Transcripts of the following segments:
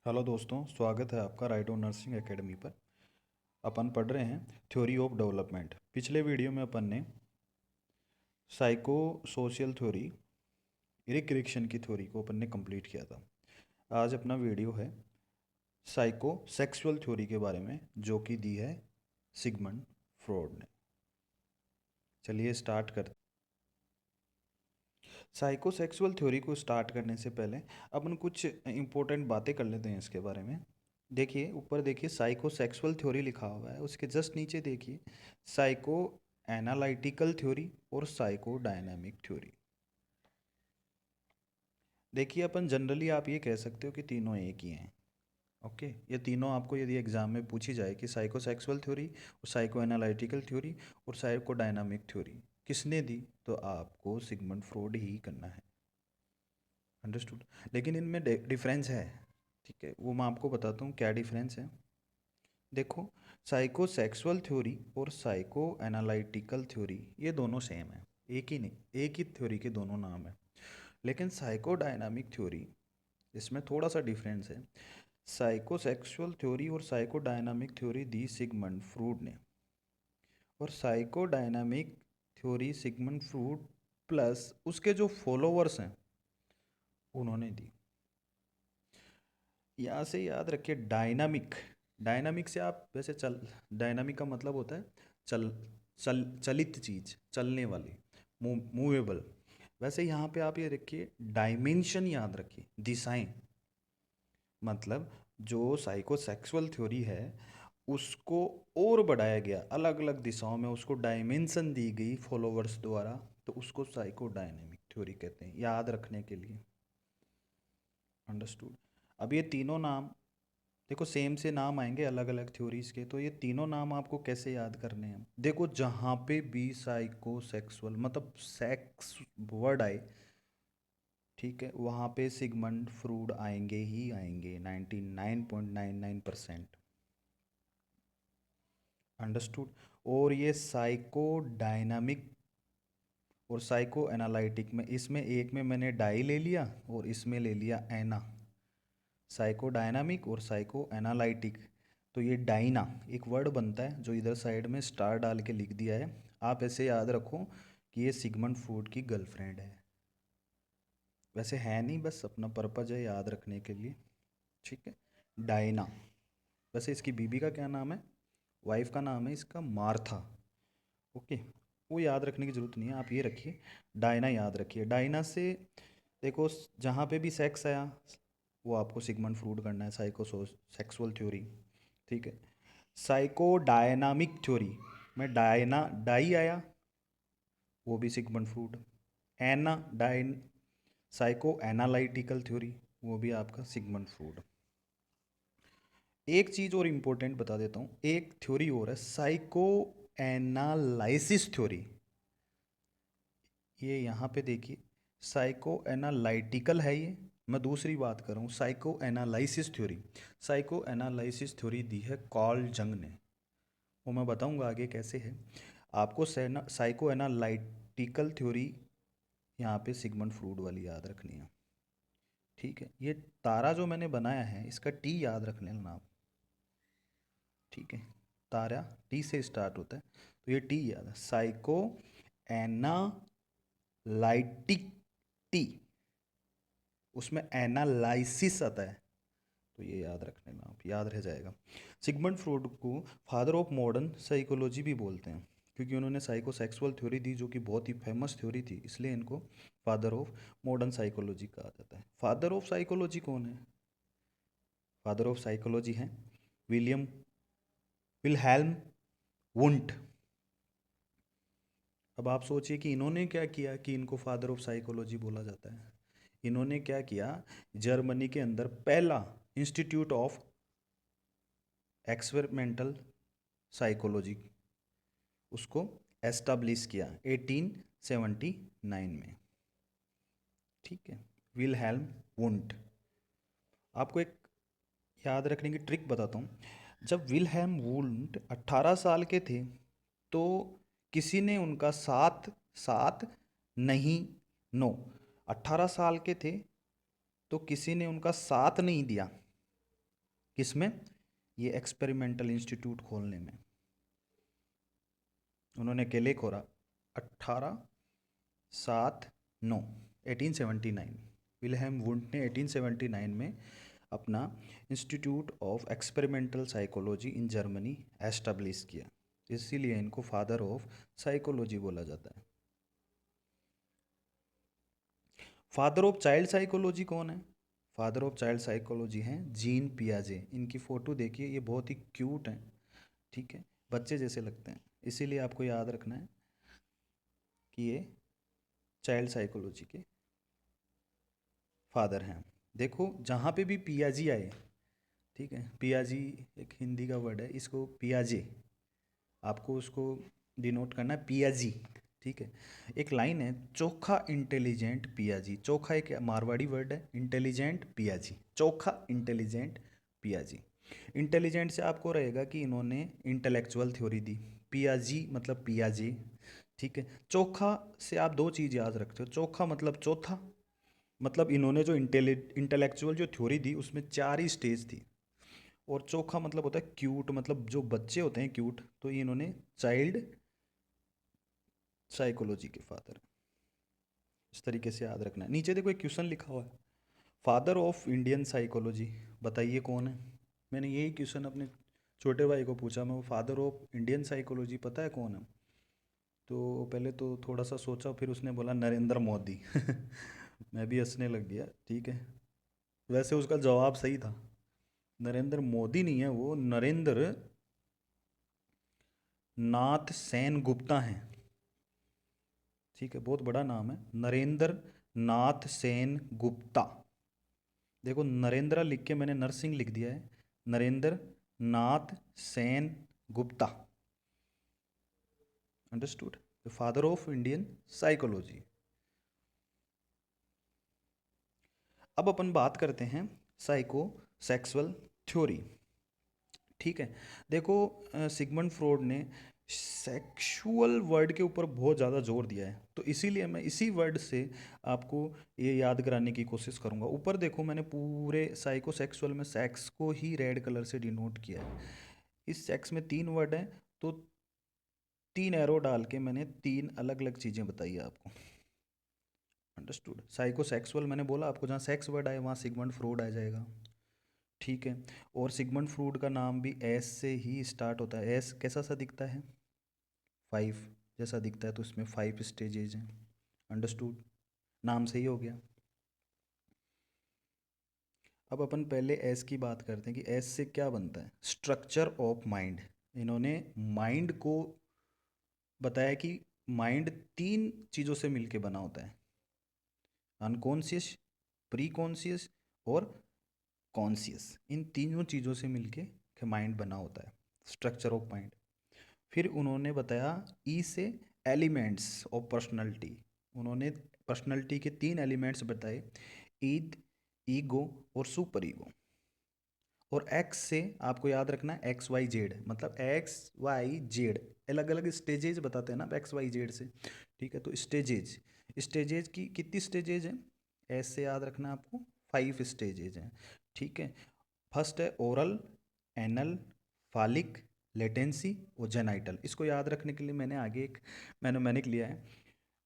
Hello दोस्तों, स्वागत है आपका राइडो नर्सिंग एकेडमी पर। अपन पढ़ रहे हैं थ्योरी ऑफ डेवलपमेंट। पिछले वीडियो में अपन ने साइको सोशल थ्योरी, इरिक इरिक्शन की थ्योरी को अपन ने कंप्लीट किया था। आज अपना वीडियो है साइको सेक्सुअल थ्योरी के बारे में, जो कि दी है सिगमंड फ्रॉड ने। चलिए स्टार्ट करते। साइको सेक्सुअल थ्योरी को स्टार्ट करने से पहले अपन कुछ इंपॉर्टेंट बातें कर लेते हैं इसके बारे में। देखिए, ऊपर देखिए साइको सेक्सुअल थ्योरी लिखा हुआ है, उसके जस्ट नीचे देखिए साइको एनालिटिकल थ्योरी और साइको डायनामिक थ्योरी। देखिए, अपन जनरली आप ये कह सकते हो कि तीनों एक ही हैं। ओके, ये तीनों आपको यदि एग्जाम में पूछी जाए कि साइको सेक्सुअल थ्योरी और साइको एनालिटिकल थ्योरी और साइको डायनामिक थ्योरी किसने दी, तो आपको सिगमंड फ्रॉड ही करना है। अंडरस्टूड। लेकिन इनमें डिफरेंस है, ठीक है, वो मैं आपको बताता हूँ क्या डिफरेंस है। देखो, साइको सेक्सुअल थ्योरी और साइको एनालिटिकल थ्योरी ये दोनों सेम है, एक ही नहीं, एक ही थ्योरी के दोनों नाम है। लेकिन साइको डायनामिक थ्योरी, इसमें थोड़ा सा डिफरेंस है। साइको सेक्सुअल थ्योरी और साइको डायनामिक थ्योरी दी सिगमंड फ्रूड ने, और psychodynamic theory Sigmund Freud plus उसके जो फॉलोवर्स हैं उन्होंने दी। यहाँ से याद रखिए डायनामिक, डायनामिक से आप वैसे चल, डायनामिक का मतलब होता है चल, चलित चीज, चलने वाली, मूवेबल। वैसे यहाँ पे आप ये रखिए डायमेंशन, याद रखिए दिशाएं। मतलब जो साइकोसेक्सुअल थ्योरी है उसको और बढ़ाया गया, अलग अलग दिशाओं में उसको डायमेंशन दी गई फॉलोवर्स द्वारा, तो उसको साइको डायनेमिक थ्योरी कहते हैं, याद रखने के लिए। अंडरस्टूड। अब ये तीनों नाम देखो, सेम से नाम आएंगे अलग अलग थ्योरीज के, तो ये तीनों नाम आपको कैसे याद करने हैं। देखो, जहाँ पे भी साइको सेक्सुअल मतलब सेक्स वर्ड आए, ठीक है, वहाँ पे सिगमंड फ्रूड आएंगे ही आएंगे, 99.99%। अंडरस्टूड। और ये साइको डायनामिक और साइको एनालिटिक में, इसमें एक में मैंने डाई ले लिया और इसमें ले लिया एना। साइको डायनामिक और साइको एनालिटिक, तो ये डाइना एक वर्ड बनता है जो इधर साइड में स्टार डाल के लिख दिया है। आप ऐसे याद रखो कि ये सिगमंड फ्रूड की गर्लफ्रेंड है। वैसे है नहीं, बस अपना पर्पज है याद रखने के लिए, ठीक है। डायना। वैसे इसकी बीबी का क्या नाम है, वाइफ का नाम है इसका मार्था। ओके, वो याद रखने की ज़रूरत नहीं है, आप ये रखिए डायना याद रखिए। डायना से देखो, जहाँ पे भी सेक्स आया वो आपको सिगमंड फ्रूड करना है, साइको सेक्सुअल थ्योरी, ठीक है। साइको डायनामिक थ्योरी में डायना डाई आया, वो भी सिगमंड फ्रूड। एना डाइन साइको एनालिटिकल थ्योरी, वो भी आपका सिगमंड फ्रूड। एक चीज़ और इम्पोर्टेंट बता देता हूँ, एक थ्योरी और है साइको एनालाइसिस थ्योरी। ये यहाँ पे देखिए साइको एनालिटिकल है ये, मैं दूसरी बात कर रहा हूँ psycho analysis theory. Psycho analysis theory दी है कार्ल जंग ने, वो मैं बताऊंगा आगे कैसे है। आपको साइको एनालिटिकल थ्योरी यहाँ पे सिगमंड फ्रूड वाली याद रखनी है, ठीक है। ये तारा जो मैंने बनाया है इसका टी याद रख लेना आप, ठीक है। तारा टी से स्टार्ट होता है, तो ये टी याद है, साइको एनालाइटिक टी, उसमें एनालाइसिस आता है, तो ये याद रख लेना आप, याद रह जाएगा। सिगमंड फ्रॉइड को फादर ऑफ मॉडर्न साइकोलॉजी भी बोलते हैं, क्योंकि उन्होंने साइकोसेक्सुअल थ्योरी दी जो कि बहुत ही फेमस थ्योरी थी, इसलिए इनको फादर ऑफ मॉडर्न साइकोलॉजी कहा जाता है। फादर ऑफ साइकोलॉजी कौन है? फादर ऑफ साइकोलॉजी हैं विलियम विलहेल्म वुंट। अब आप सोचिए कि इन्होंने क्या किया कि इनको फादर ऑफ साइकोलॉजी बोला जाता है। इन्होंने क्या किया, जर्मनी के अंदर पहला इंस्टीट्यूट ऑफ एक्सपेरिमेंटल साइकोलॉजी उसको एस्टाब्लिश किया 1879 में, ठीक है। Wilhelm Wundt. आपको एक याद रखने की ट्रिक बताता हूँ। जब विलहेल्म वुंट 18 साल के थे तो किसी ने उनका साथ साथ नहीं, नो, 18 साल के थे तो किसी ने उनका साथ नहीं दिया, किसमें? ये एक्सपेरिमेंटल इंस्टीट्यूट खोलने में। उन्होंने अकेले खोला 1879 1879। विल्हेम वुंट ने 1879 में अपना institute of experimental psychology in Germany establish किया, इसीलिए इनको फादर ऑफ साइकोलॉजी बोला जाता है। फादर ऑफ चाइल्ड साइकोलॉजी कौन है? फादर ऑफ चाइल्ड साइकोलॉजी हैं जीन पियाजे। इनकी फ़ोटो देखिए, ये बहुत ही क्यूट हैं, ठीक है, बच्चे जैसे लगते हैं, इसीलिए आपको याद रखना है कि ये चाइल्ड साइकोलॉजी के फादर हैं। देखो जहाँ पे भी पियाजी आए, ठीक है, पियाजी एक हिंदी का वर्ड है, इसको पियाजे आपको उसको डिनोट करना है, पियाजी, ठीक है। एक लाइन है, चोखा इंटेलिजेंट पियाजी। चोखा एक मारवाड़ी वर्ड है, इंटेलिजेंट पियाजी, चोखा इंटेलिजेंट पियाजी। इंटेलिजेंट से आपको रहेगा कि इन्होंने इंटेलेक्चुअल थ्योरी दी, पियाजी मतलब पियाजे, ठीक है। चोखा से आप दो चीज़ याद रखते हो, चोखा मतलब चौथा, मतलब इन्होंने जो इंटेलेक्चुअल जो थ्योरी दी उसमें 4 ही स्टेज थी। और चोखा मतलब होता है क्यूट, मतलब जो बच्चे होते हैं क्यूट, तो ये इन्होंने चाइल्ड साइकोलॉजी के फादर, इस तरीके से याद रखना है। नीचे देखो एक क्वेश्चन लिखा हुआ है, फादर ऑफ इंडियन साइकोलॉजी बताइए कौन है। मैंने यही क्वेश्चन अपने छोटे भाई को पूछा, मैं वो फादर ऑफ इंडियन साइकोलॉजी पता है कौन है? तो पहले तो थोड़ा सा सोचा, फिर उसने बोला नरेंद्र मोदी। मैं भी हंसने लग गया, ठीक है, वैसे उसका जवाब सही था, नरेंद्र मोदी नहीं है वो, नरेंद्र नाथ सेन गुप्ता हैं, ठीक है, बहुत बड़ा नाम है, नरेंद्र नाथ सेन गुप्ता। देखो नरेंद्र लिख के मैंने नरसिंह लिख दिया है, Narendra Nath Sen Gupta, understood, the father of Indian psychology. अब अपन बात करते हैं साइको सेक्सुअल थ्योरी, ठीक है। देखो सिगमंड फ्रॉइड ने सेक्सुअल वर्ड के ऊपर बहुत ज़्यादा जोर दिया है, तो इसीलिए मैं इसी वर्ड से आपको ये याद कराने की कोशिश करूँगा। ऊपर देखो मैंने पूरे साइको सेक्सुअल में सेक्स को ही रेड कलर से डिनोट किया है। इस सेक्स में 3 वर्ड हैं, तो 3 एरो डाल के मैंने 3 अलग अलग चीज़ें बताई है आपको, अंडरस्टूड। साइको सेक्सुअल मैंने बोला आपको, जहाँ सेक्स वर्ड आए वहाँ सिगमंड फ्रॉइड आ जाएगा, ठीक है। और सिगमंड फ्रूड का नाम भी एस से ही स्टार्ट होता है, एस कैसा सा दिखता है? 5 जैसा दिखता है, तो इसमें 5 स्टेजेज हैं, अंडरस्टूड, नाम सही हो गया। अब अपन पहले एस की बात करते हैं कि एस से क्या बनता है, स्ट्रक्चर ऑफ माइंड। इन्होंने माइंड को बताया कि माइंड 3 चीज़ों से मिलके बना होता है, अनकॉन्शियस, प्री कॉन्शियस और कॉन्शियस, इन तीनों चीज़ों से मिलके माइंड बना होता है, स्ट्रक्चर ऑफ माइंड। फिर उन्होंने बताया ई से एलिमेंट्स ऑफ पर्सनैलिटी, उन्होंने पर्सनैलिटी के 3 एलिमेंट्स बताए, ईद, ईगो और सुपर ईगो। और एक्स से आपको याद रखना है एक्स वाई जेड, मतलब एक्स वाई जेड अलग अलग स्टेजेज बताते हैं ना एक्स वाई जेड से, ठीक है। तो स्टेजेज, स्टेजेज की कितनी स्टेजेज हैं? एस से याद रखना है आपको 5 स्टेजेज हैं, ठीक है। फर्स्ट है ओरल, एनल, फालिक, लेटेंसी और जेनाइटल। इसको याद रखने के लिए मैंने आगे एक मैंने लिया है,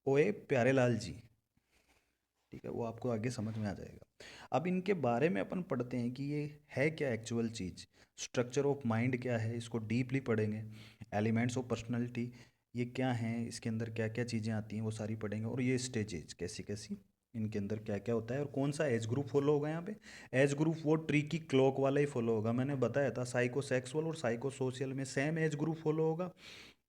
ओए प्यारेलाल जी, ठीक है, वो आपको आगे समझ में आ जाएगा। अब इनके बारे में अपन पढ़ते हैं कि ये है क्या actual cheese, structure of mind क्या है, इसको डीपली पढ़ेंगे। एलिमेंट्स ऑफ पर्सनैलिटी ये क्या हैं, इसके अंदर क्या क्या चीज़ें आती हैं वो सारी पढ़ेंगे, और ये स्टेजेज कैसी कैसी, इनके अंदर क्या क्या होता है, और कौन सा एज ग्रुप फॉलो होगा यहाँ पे। एज ग्रुप वो ट्रिकी क्लॉक वाला ही फॉलो होगा, मैंने बताया था साइको सेक्सुअल और साइको सोशल में सेम एज ग्रुप फॉलो होगा,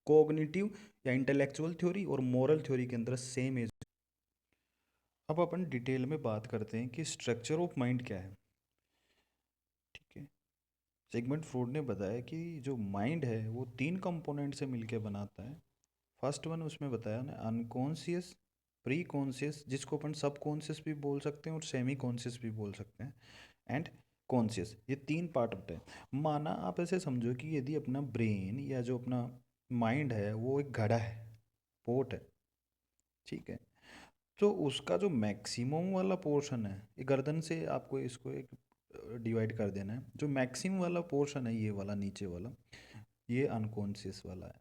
कोग्निटिव या इंटेलेक्चुअल थ्योरी और मोरल थ्योरी के अंदर सेम एज। अब अपन डिटेल में बात करते हैं कि स्ट्रक्चर ऑफ माइंड क्या है, ठीक है। सिगमंड फ्रॉइड ने बताया कि जो माइंड है वो 3 कंपोनेंट से मिलकर बनाता है। फर्स्ट वन उसमें बताया ना, अनकॉन्शियस, प्री कॉन्शियस जिसको अपन सब कॉन्शियस भी बोल सकते हैं और सेमी कॉन्शियस भी बोल सकते हैं, एंड कॉन्शियस, ये 3 पार्ट होते हैं। माना आप ऐसे समझो कि यदि अपना ब्रेन या जो अपना माइंड है वो एक घड़ा है, पोर्ट है, ठीक है, तो उसका जो मैक्सिमम वाला पोर्शन है, ये गर्दन से आपको इसको एक डिवाइड कर देना है। जो मैक्सिमम वाला पोर्शन है ये वाला नीचे वाला, ये अनकॉन्शियस वाला है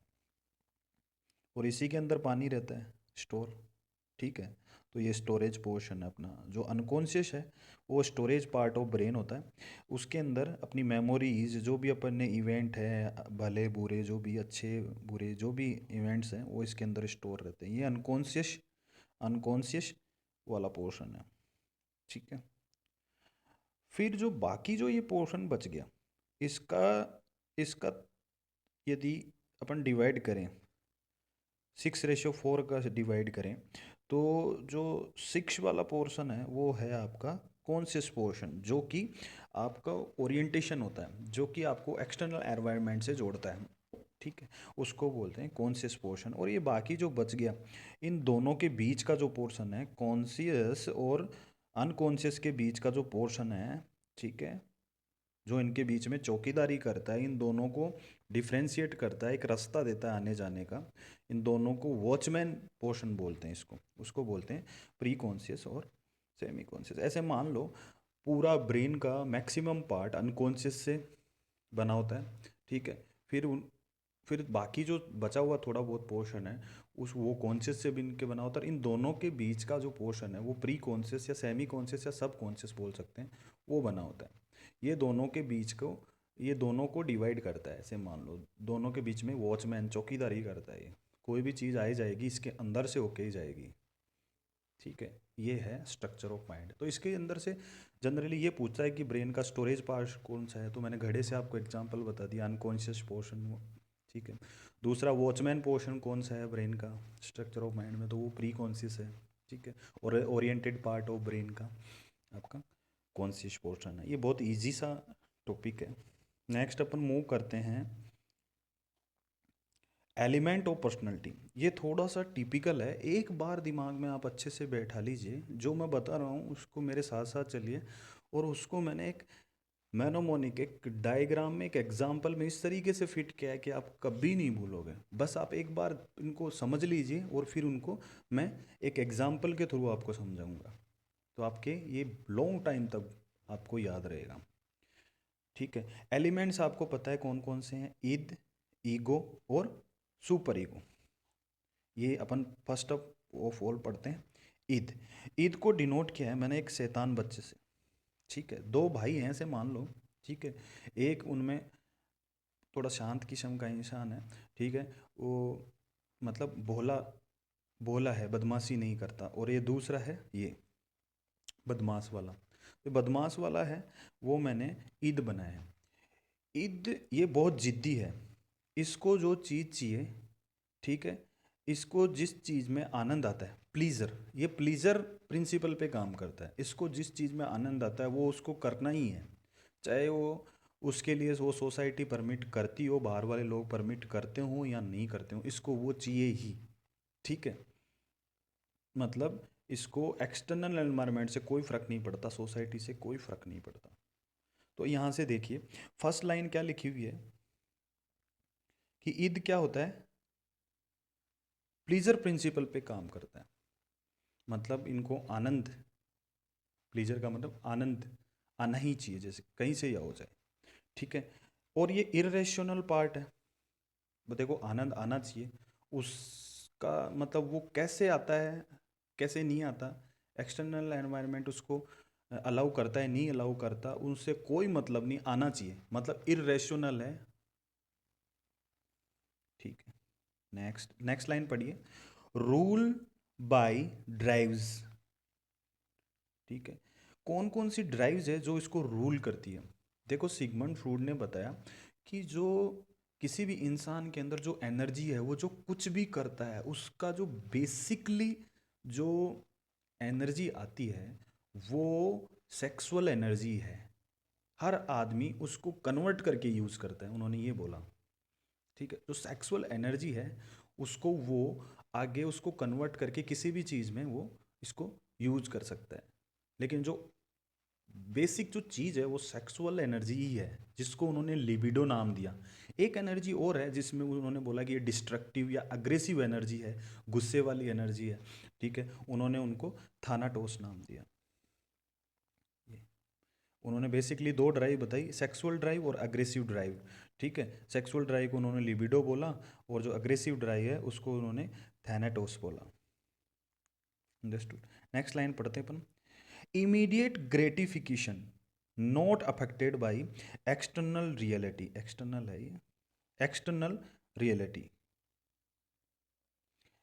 और इसी के अंदर पानी रहता है स्टोर। ठीक है, तो ये स्टोरेज पोर्शन है अपना। जो अनकॉन्शियस है वो स्टोरेज पार्ट ऑफ ब्रेन होता है। उसके अंदर अपनी मेमोरीज, जो भी अपन ने इवेंट है, भले बुरे, जो भी अच्छे बुरे जो भी इवेंट्स हैं वो इसके अंदर स्टोर रहते हैं। ये अनकॉन्शियस अनकॉन्शियस वाला पोर्शन है। ठीक है, फिर जो बाकी जो ये पोर्शन बच गया, इसका इसका यदि अपन डिवाइड करें 6:4 का डिवाइड करें, तो जो 6 वाला पोर्शन है वो है आपका कॉन्शियस पोर्शन, जो कि आपका ओरिएंटेशन होता है, जो कि आपको एक्सटर्नल एनवायरनमेंट से जोड़ता है। ठीक है, उसको बोलते हैं कॉन्शियस पोर्शन। और ये बाकी जो बच गया, इन दोनों के बीच का जो पोर्शन है, कॉन्शियस और अनकॉन्शियस के बीच का जो पोर्शन है, ठीक है, जो इनके बीच में चौकीदारी करता है, इन दोनों को डिफ्रेंशिएट करता है, एक रास्ता देता है आने जाने का, इन दोनों को वॉचमैन पोर्शन बोलते हैं। इसको उसको बोलते हैं प्री कॉन्शियस और सेमी कॉन्शियस। ऐसे मान लो पूरा ब्रेन का मैक्सिमम पार्ट अनकॉन्शियस से बना होता है। ठीक है, फिर बाकी जो बचा हुआ थोड़ा बहुत पोर्शन है उस वो कॉन्शियस से बन के बना होता है। इन दोनों के बीच का जो पोर्शन है वो प्री कॉन्शियस या सेमी कॉन्शियस या सब कॉन्शियस बोल सकते हैं, वो बना होता है। ये दोनों के बीच को ये दोनों को डिवाइड करता है। ऐसे मान लो दोनों के बीच में वॉचमैन चौकीदारी करता है। ये कोई भी चीज़ आई जाएगी इसके अंदर से होके ही जाएगी। ठीक है, ये है स्ट्रक्चर ऑफ माइंड। तो इसके अंदर से जनरली ये पूछता है कि ब्रेन का स्टोरेज पार्ट कौन सा है, तो मैंने घड़े से आपको एग्जांपल बता दिया, अनकॉन्शियस पोर्शन। ठीक है, दूसरा वॉचमैन पोर्शन कौन सा है ब्रेन का स्ट्रक्चर ऑफ माइंड में, तो वो प्री कॉन्शियस है। ठीक है, और ओरिएंटेड पार्ट ऑफ ब्रेन का आपका कॉन्शियस पोर्शन है। ये बहुत ईजी सा टॉपिक है। नेक्स्ट अपन मूव करते हैं एलिमेंट ऑफ पर्सनैलिटी। ये थोड़ा सा टिपिकल है, एक बार दिमाग में आप अच्छे से बैठा लीजिए, जो मैं बता रहा हूँ उसको मेरे साथ साथ चलिए, और उसको मैंने एक मैनोमोनिक एक डायग्राम में एक एग्जाम्पल में इस तरीके से फिट किया है कि आप कभी नहीं भूलोगे। बस आप एक बार इनको समझ लीजिए और फिर उनको मैं एक एग्जाम्पल के थ्रू आपको समझाऊंगा, तो आपके ये लॉन्ग टाइम तक आपको याद रहेगा। ठीक है, एलिमेंट्स आपको पता है कौन कौन से हैं, ईद, ईगो और सुपर ईगो। ये अपन फर्स्ट ऑफ ऑल पढ़ते हैं ईद। ईद को डिनोट किया है मैंने एक शैतान बच्चे से। ठीक है, दो भाई हैं ऐसे मान लो। ठीक है, एक उनमें थोड़ा शांत किस्म का इंसान है। ठीक है, वो मतलब भोला भोला है, बदमाशी नहीं करता, और ये दूसरा है ये बदमाश वाला। तो बदमाश वाला है वो मैंने ईद बनाया है। ईद ये बहुत जिद्दी है, इसको जो चीज़ चाहिए, ठीक है, इसको जिस चीज़ में आनंद आता है, प्लीज़र, ये प्लीज़र प्रिंसिपल पे काम करता है। इसको जिस चीज़ में आनंद आता है वो उसको करना ही है, चाहे वो उसके लिए वो सोसाइटी परमिट करती हो, बाहर वाले लोग परमिट करते हो या नहीं करते हो, इसको वो चाहिए ही। ठीक है, मतलब इसको एक्सटर्नल एनवायरनमेंट से कोई फ़र्क नहीं पड़ता, सोसाइटी से कोई फ़र्क नहीं पड़ता। तो यहाँ से देखिए फर्स्ट लाइन क्या लिखी हुई है कि ईद क्या होता है, प्लीजर प्रिंसिपल पे काम करता है। मतलब इनको आनंद, प्लीजर का मतलब आनंद आना ही चाहिए, जैसे कहीं से या हो जाए। ठीक है, और ये इरेशनल पार्ट है। देखो आनंद आना चाहिए, उसका मतलब वो कैसे आता है कैसे नहीं आता, एक्सटर्नल एनवायरनमेंट उसको अलाउ करता है नहीं अलाउ करता, उनसे कोई मतलब नहीं, आना चाहिए, मतलब इरेशनल है। ठीक है, नेक्स्ट नेक्स्ट लाइन पढ़िए, रूल बाय ड्राइव्स। ठीक है, कौन कौन सी ड्राइव्स है जो इसको रूल करती है। देखो सिगमंड फ्रूड ने बताया कि जो किसी भी इंसान के अंदर जो एनर्जी है, वो जो कुछ भी करता है उसका जो बेसिकली जो एनर्जी आती है वो सेक्सुअल एनर्जी है। हर आदमी उसको कन्वर्ट करके यूज़ करता है, उन्होंने ये बोला। ठीक है, जो सेक्सुअल एनर्जी है उसको वो आगे उसको कन्वर्ट करके किसी भी चीज़ में वो इसको यूज कर सकता है। लेकिन जो बेसिक जो चीज़ है वो सेक्सुअल एनर्जी ही है, जिसको उन्होंने लिबिडो नाम दिया। एक एनर्जी और है जिसमें उन्होंने बोला कि ये डिस्ट्रक्टिव या अग्रेसिव एनर्जी है, गुस्से वाली एनर्जी है। ठीक है, उन्होंने उनको थानाटोस नाम दिया। ये उन्होंने बेसिकली दो ड्राइव बताई, सेक्सुअल ड्राइव और अग्रेसिव ड्राइव। ठीक है, सेक्सुअल ड्राइव को उन्होंने लिबिडो बोला और जो अग्रेसिव ड्राइव है उसको उन्होंने थैनाटोस बोला। अंडरस्टूड। नेक्स्ट लाइन पढ़ते हैं अपन। Immediate gratification not affected by external reality, external है ये, एक्सटर्नल रियलिटी।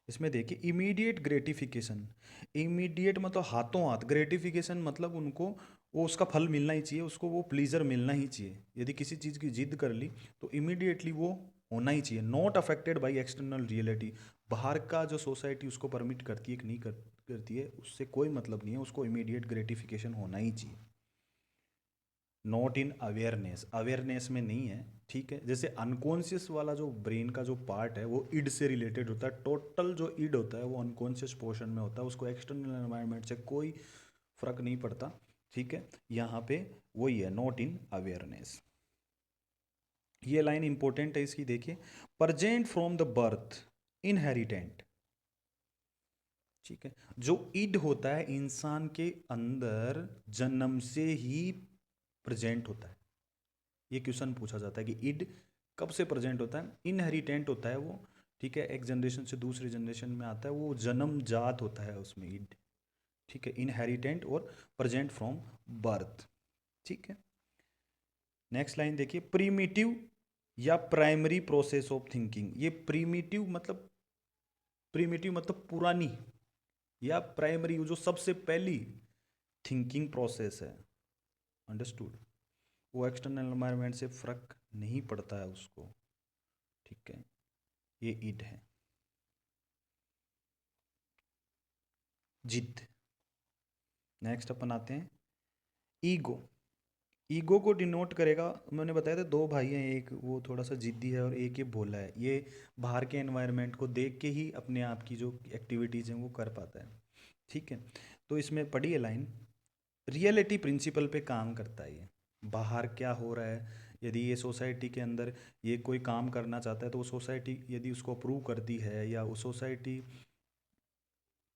इसमें देखिए इमीडिएट ग्रेटिफिकेशन, इमीडिएट मतलब हाथों हाथ, ग्रेटिफिकेशन मतलब उनको वो उसका फल मिलना ही चाहिए, उसको वो प्लीजर मिलना ही चाहिए। यदि किसी चीज़ की जिद कर ली तो इमीडिएटली वो होना ही चाहिए। Not affected by external reality, बाहर का जो सोसाइटी उसको परमिट करती है कि नहीं करती है उससे कोई मतलब नहीं है, उसको इमीडिएट ग्रेटिफिकेशन होना ही चाहिए। नॉट इन अवेयरनेस, अवेयरनेस में नहीं है। ठीक है, जैसे अनकॉन्शियस वाला जो ब्रेन का जो पार्ट है वो इड से रिलेटेड होता है, टोटल जो इड होता है वो अनकॉन्शियस पोर्शन में होता है, उसको एक्सटर्नल एनवायरनमेंट से कोई फर्क नहीं पड़ता। ठीक है, यहाँ पे वही है, नॉट इन अवेयरनेस। ये लाइन इंपॉर्टेंट है इसकी, देखिए, present from the birth, inherent. ठीक है, जो इड होता है इंसान के अंदर जन्म से ही प्रेजेंट होता है। ये क्वेश्चन पूछा जाता है कि इड कब से प्रेजेंट होता है, इनहेरिटेंट होता है वो। ठीक है, एक जनरेशन से दूसरी जनरेशन में आता है, वो जन्म जात होता है उसमें इड। ठीक है, इनहेरिटेंट और प्रेजेंट फ्रॉम बर्थ। ठीक है, नेक्स्ट लाइन देखिए, प्रीमिटिव या प्राइमरी प्रोसेस ऑफ थिंकिंग। ये प्रीमिटिव मतलब पुरानी, या प्राइमरी जो सबसे पहली थिंकिंग प्रोसेस है। अंडरस्टूड। वो एक्सटर्नल एनवायरनमेंट से फर्क नहीं पड़ता है उसको। ठीक है, ये इड है। जिद। नेक्स्ट अपन आते हैं ईगो। ईगो को डिनोट करेगा, मैंने बताया था दो भाई हैं, एक वो थोड़ा सा जिद्दी है और एक ये भोला है। ये बाहर के एनवायरनमेंट को देख के ही अपने आप की जो एक्टिविटीज़ हैं वो कर पाता है। ठीक है, तो इसमें पढ़िए लाइन, रियलिटी प्रिंसिपल पे काम करता है ये। बाहर क्या हो रहा है, यदि ये सोसाइटी के अंदर ये कोई काम करना चाहता है तो वो सोसाइटी यदि उसको अप्रूव करती है या उस सोसाइटी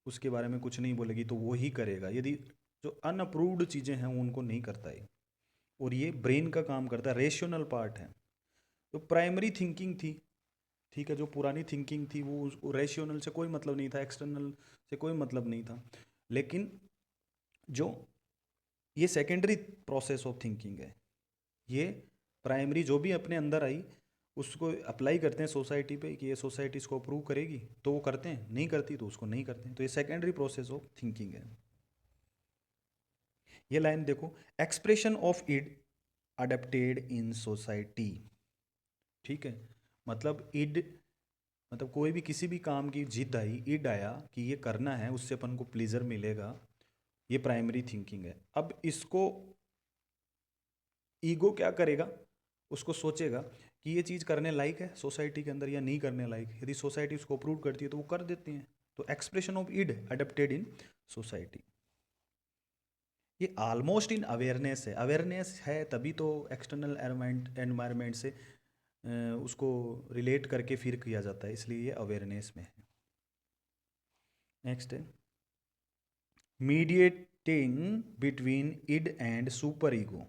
उसके बारे में कुछ नहीं बोलेगी तो वो ही करेगा। यदि जो अनअप्रूव्ड चीज़ें हैं वो उनको नहीं करता है। और ये ब्रेन का काम करता है, रेशनल पार्ट है। तो प्राइमरी थिंकिंग थी, ठीक है, जो पुरानी थिंकिंग थी वो रेशनल से कोई मतलब नहीं था, एक्सटर्नल से कोई मतलब नहीं था। लेकिन जो ये सेकेंडरी प्रोसेस ऑफ थिंकिंग है, ये प्राइमरी जो भी अपने अंदर आई उसको अप्लाई करते हैं सोसाइटी पे कि ये सोसाइटी इसको अप्रूव करेगी तो वो करते हैं, नहीं करती तो उसको नहीं करते हैं। तो ये सेकेंडरी प्रोसेस ऑफ थिंकिंग है। ये लाइन देखो, expression of id adapted in society. ठीक है, मतलब इड मतलब कोई भी किसी भी काम की जिद आई, इड आया कि ये करना है, उससे अपन को प्लीजर मिलेगा, ये प्राइमरी थिंकिंग है। अब इसको ईगो क्या करेगा, उसको सोचेगा कि ये चीज़ करने लायक है सोसाइटी के अंदर या नहीं करने लायक। यदि सोसाइटी उसको अप्रूव करती है तो वो कर देती हैं। तो expression of id adapted in society, ये ऑलमोस्ट इन अवेयरनेस है। अवेयरनेस है तभी तो एक्सटर्नल एनवायरनमेंट से उसको रिलेट करके फिर किया जाता है, इसलिए ये अवेयरनेस में है। नेक्स्ट है mediating between id and superego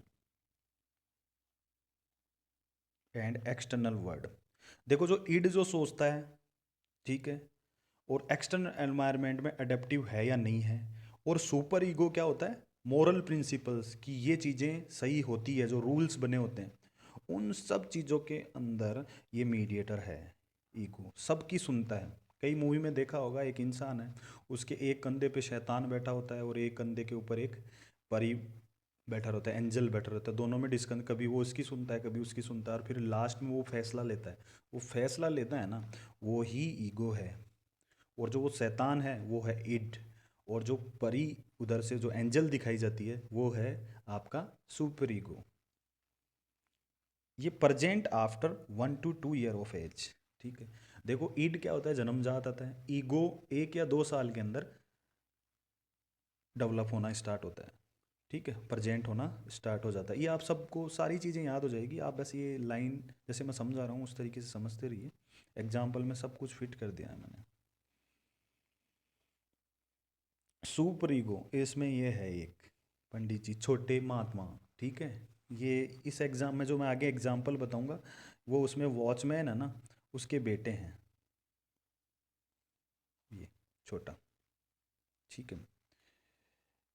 and external world. देखो, जो इड जो सोचता है, ठीक है, और एक्सटर्नल एनवायरनमेंट में अडेप्टिव है या नहीं है, और सुपर ईगो क्या होता है, मोरल प्रिंसिपल्स कि ये चीज़ें सही होती है, जो रूल्स बने होते हैं उन सब चीज़ों के अंदर ये मीडिएटर है। ईगो सबकी सुनता है। कई मूवी में देखा होगा, एक इंसान है, उसके एक कंधे पे शैतान बैठा होता है और एक कंधे के ऊपर एक परी बैठा रहता है, एंजल बैठा रहता है। दोनों में डिस्कस, कभी वो इसकी सुनता है कभी उसकी सुनता है, और फिर लास्ट में वो फैसला लेता है। वो फैसला लेता है ना, वो ही ईगो है। और जो वो शैतान है वो है इड, और जो परी उधर से जो एंजल दिखाई जाती है वो है आपका सुपर ईगो। ये present after 1 to 2 year of age. ठीक है, देखो ईड क्या होता है, जन्मजात आता है। ईगो 1 या 2 साल के अंदर डेवलप होना स्टार्ट होता है। ठीक है, प्रजेंट होना स्टार्ट हो जाता है। ये आप सबको सारी चीज़ें याद हो जाएगी, आप बस ये लाइन जैसे मैं समझा रहा हूँ उस तरीके से समझते रहिए। एग्जाम्पल में सब कुछ फिट कर दिया है मैंने। सुपर ईगो इसमें ये है एक पंडित जी, छोटे महात्मा। ठीक है। ये इस एग्ज़ाम में जो मैं आगे एग्जाम्पल बताऊंगा वो उसमें वॉचमैन है ना, उसके बेटे हैं ये, छोटा। ठीक है।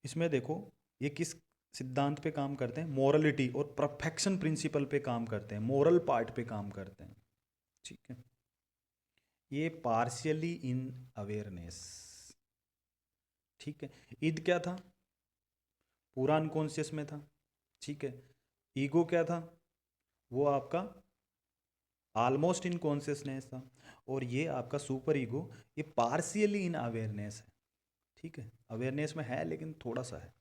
इसमें देखो ये किस सिद्धांत पे काम करते हैं, मोरलिटी और परफेक्शन प्रिंसिपल पे काम करते हैं, मोरल पार्ट पे काम करते हैं। ठीक है। ये पार्शियली इन अवेयरनेस। ठीक है। ईद क्या था, पूरा अनकॉन्शियस में था। ठीक है। ईगो क्या था, वो आपका ऑलमोस्ट इन कॉन्शियसनेस था। और ये आपका सुपर ईगो, ये पार्शियली इन अवेयरनेस है। ठीक है, अवेयरनेस में है लेकिन थोड़ा सा है।